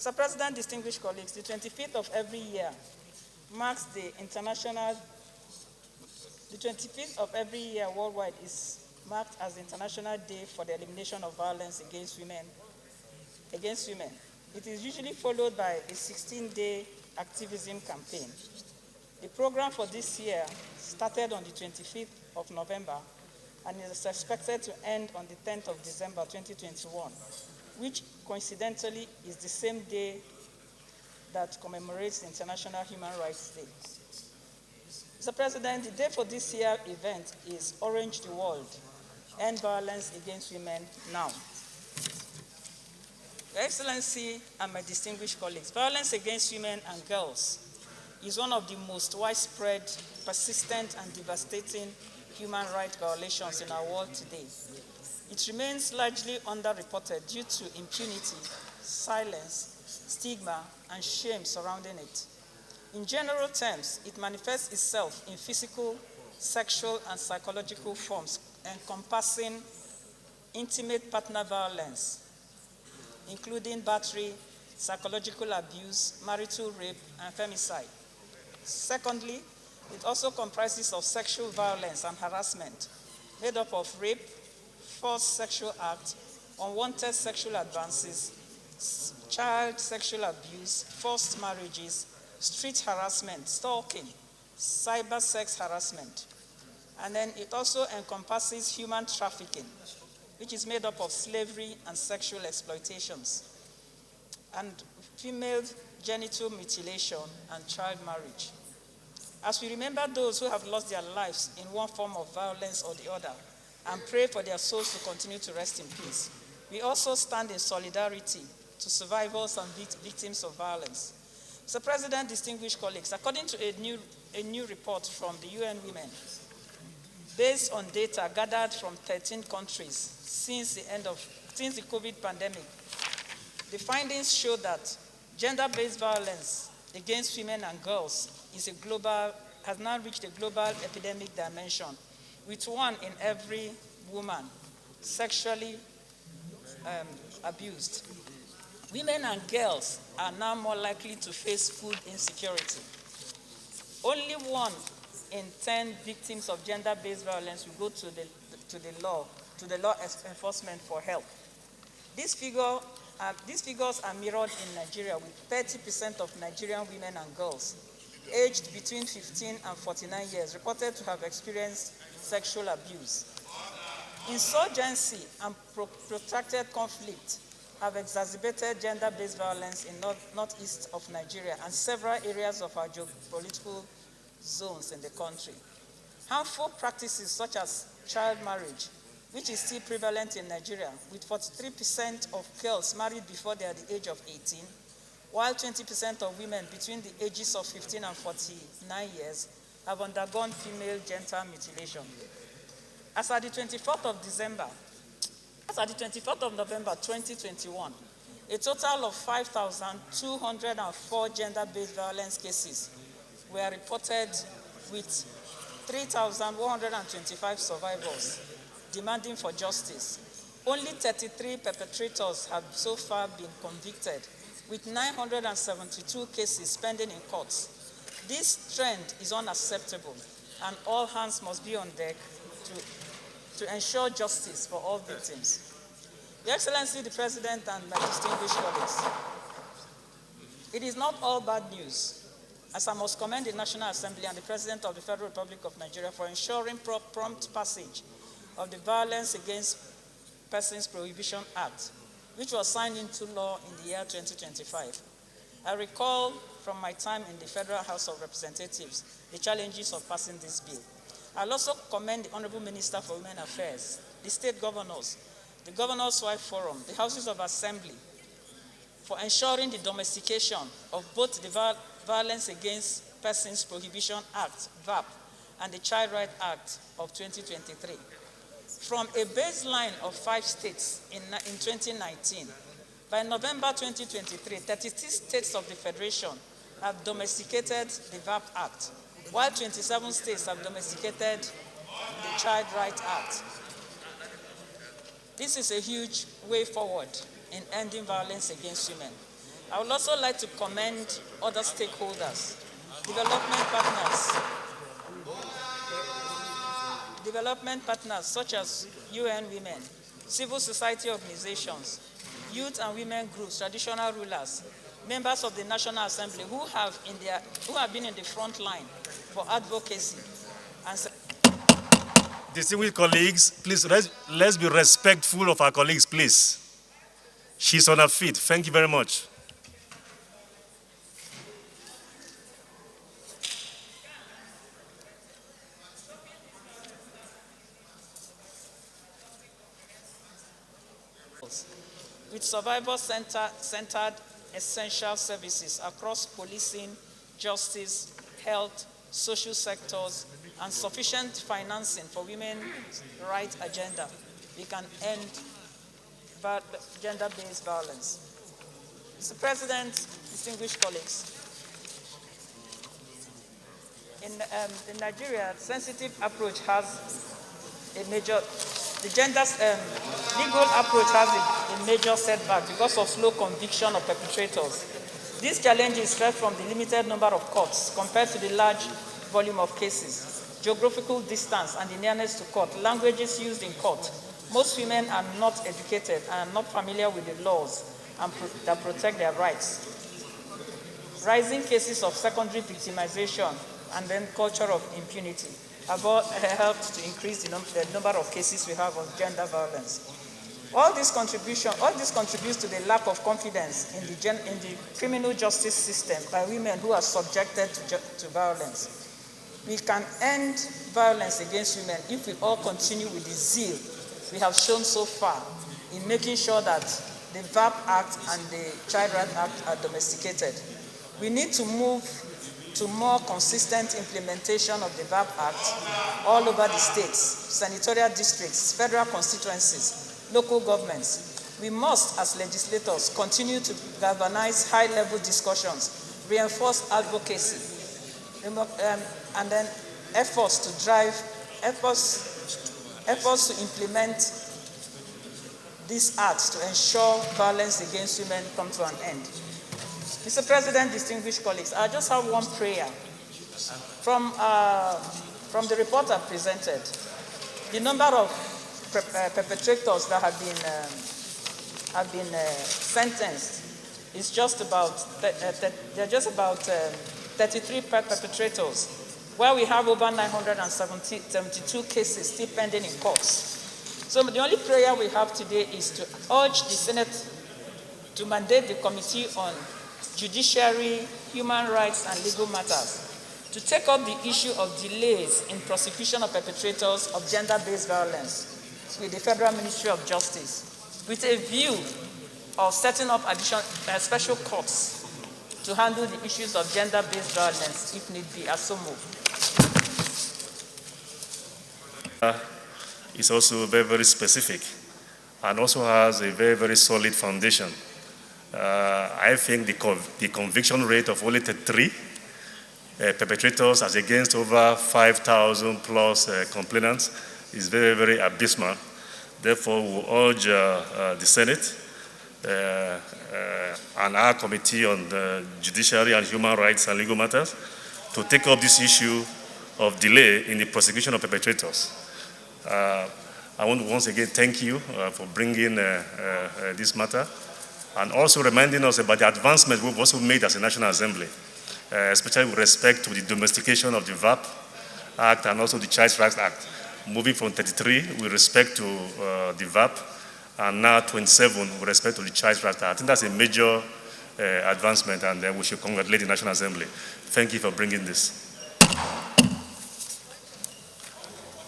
Mr. President, distinguished colleagues, the 25th of every year marks the 25th of every year worldwide is marked as the International Day for the Elimination of Violence Against Women. It is usually followed by a 16-day activism campaign. The program for this year started on the 25th of November and is expected to end on the 10th of December 2021, which coincidentally is the same day that commemorates the International Human Rights Day. Mr. President, the day for this year's event is Orange the World, End Violence Against Women Now. Your Excellency and my distinguished colleagues, violence against women and girls is one of the most widespread, persistent, and devastating human rights violations in our world today. It remains largely underreported due to impunity, silence, stigma, and shame surrounding it. In general terms, it manifests itself in physical, sexual, and psychological forms encompassing intimate partner violence, including battery, psychological abuse, marital rape, and femicide. Secondly, it also comprises of sexual violence and harassment, made up of rape, forced sexual acts, unwanted sexual advances, child sexual abuse, forced marriages, street harassment, stalking, cyber sex harassment. And then it also encompasses human trafficking, which is made up of slavery and sexual exploitations, and female genital mutilation and child marriage. As we remember those who have lost their lives in one form of violence or the other, and pray for their souls to continue to rest in peace, we also stand in solidarity to survivors and victims of violence. Mr. President, distinguished colleagues, according to a new report from the UN Women, based on data gathered from 13 countries since the COVID pandemic, the findings show that gender-based violence against women and girls has now reached a global epidemic dimension, with 1 in every woman sexually abused. Women and girls are now more likely to face food insecurity. Only 1 in 10 victims of gender-based violence will go to the law enforcement for help. These figures are mirrored in Nigeria, with 30% of Nigerian women and girls aged between 15 and 49 years reported to have experienced sexual abuse. Insurgency and protracted conflict have exacerbated gender-based violence in northeast of Nigeria and several areas of our geopolitical zones in the country. Harmful practices such as child marriage, which is still prevalent in Nigeria, with 43% of girls married before they are the age of 18, while 20% of women between the ages of 15 and 49 years have undergone female genital mutilation. As at the 24th of November 2021, a total of 5,204 gender-based violence cases were reported, with 3,125 survivors demanding for justice. Only 33 perpetrators have so far been convicted, with 972 cases pending in courts. This trend is unacceptable, and all hands must be on deck to ensure justice for all victims. Your Excellency, the President, and my distinguished colleagues, it is not all bad news, as I must commend the National Assembly and the President of the Federal Republic of Nigeria for ensuring prompt passage of the Violence Against Persons Prohibition Act, which was signed into law in the year 2025. I recall from my time in the Federal House of Representatives the challenges of passing this bill. I'll also commend the Honorable Minister for Women Affairs, the state governors, the Governor's Wife Forum, the Houses of Assembly, for ensuring the domestication of both the Violence Against Persons Prohibition Act, VAP, and the Child Rights Act of 2023. From a baseline of 5 states in 2019, by November 2023, 36 states of the Federation have domesticated the VAP Act, while 27 states have domesticated the Child Rights Act. This is a huge way forward in ending violence against women. I would also like to commend other stakeholders, development partners such as UN Women, civil society organizations, youth and women groups, traditional rulers, members of the National Assembly who have been in the front line for advocacy. And distinguished colleagues, please let's be respectful of our colleagues, please. She's on her feet. Thank you very much. with survivor-centered essential services across policing, justice, health, social sectors, and sufficient financing for women's rights agenda, we can end gender-based violence. Mr. President, distinguished colleagues, in Nigeria, sensitive approach has a major, legal approach has a major setback because of slow conviction of perpetrators. This challenge is stressed from the limited number of courts compared to the large volume of cases, geographical distance and the nearness to court, languages used in court. Most women are not educated and are not familiar with the laws that protect their rights. Rising cases of secondary victimization and then culture of impunity have helped to increase the number of cases we have of gender violence. All this contributes to the lack of confidence in the criminal justice system by women who are subjected to violence. We can end violence against women if we all continue with the zeal we have shown so far in making sure that the VAP Act and the Child Rights Act are domesticated. We need to move to more consistent implementation of the VAP Act all over the states, senatorial districts, federal constituencies, local governments. We must, as legislators, continue to galvanize high-level discussions, reinforce advocacy, and then efforts to implement these acts to ensure violence against women come to an end. Mr. President, distinguished colleagues, I just have one prayer. From the report I presented, the number of perpetrators that have been sentenced is just about, they're just about 33 perpetrators, where we have over 972 cases still pending in courts. So the only prayer we have today is to urge the Senate to mandate the Committee on Judiciary, Human Rights, and Legal Matters to take up the issue of delays in prosecution of perpetrators of gender-based violence with the Federal Ministry of Justice, with a view of setting up special courts to handle the issues of gender-based violence, if need be, as so moved. It's also very, very specific and also has a very, very solid foundation. I think the conviction rate of only 33 perpetrators as against over 5,000 plus complainants is very, very abysmal. Therefore, we urge the Senate and our Committee on the Judiciary and Human Rights and Legal Matters to take up this issue of delay in the prosecution of perpetrators. I want to once again thank you for bringing this matter and also reminding us about the advancements we've also made as a National Assembly, especially with respect to the domestication of the VAP Act and also the Child Rights Act, moving from 33 with respect to the VAP and now 27 with respect to the Child Rights Act. I think that's a major advancement, and we should congratulate the National Assembly. Thank you for bringing this.